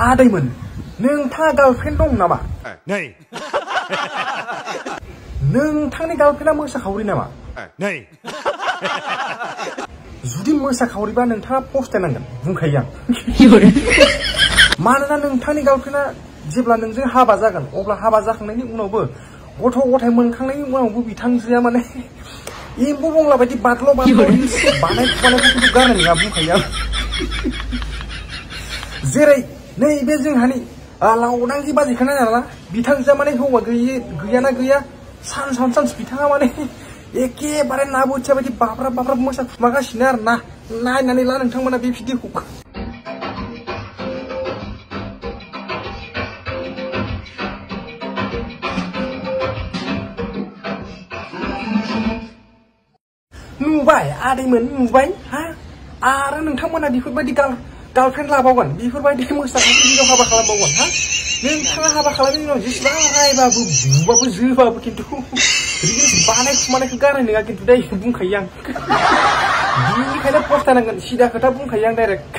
आदैमोन नोंथाङा गार्लफ्रेन्ड दं नामा? नै नोंथांनि गार्लफ्रेन्डआ मोसाखावरि नामा? नै जुदि मोसाखावरिबा नोंथाङा फस्थायनांगोन बुंखायो आं। मानोना नोंथांनि गार्लफ्रेन्डआ जेब्ला नोंजों हाबा जागोन अब्ला हाबा जाखांनायनि उनावबो गथ' गथाय मोनखांनायनि उनावबो बिथांजोआ माने एम्बु बंला बायदि बादल' बानायखौ गारनाय नङा बुंखायो आं। जेरै नैबे जोंहानि लावदांगि बाजैखौ नायना बिथांजोआ माने हौवा गैयाना गैया सानस बिथाङा माने एखेबारे ना बोथिया बायदि बाब्राब मोसाखुमागासिनो आरो ना नायनानै ला नोंथांमोना बे भिडिअखौ। नुबाय आदैमोन नुबाय हा आरो नोंथांमोना बेफोरबायदि गार्लफ्रेन्ड लाबावगोन बेफोरबायदि मोसाखावरि हिनजाव हाबा खालामबावगोन हा नोंथाङा हाबा खालामनायनि उनाव जेसेबां रायबाबो बुबाबो जोबाबो खिन्थु रिल्स बानायखुमानायखौ गारनाय नङा खिन्थु दायो बुंखायो आं। बिनिखायनो फस्थायनांगोन सिदा खोथा बुंखायो आं डाइरेक्ट।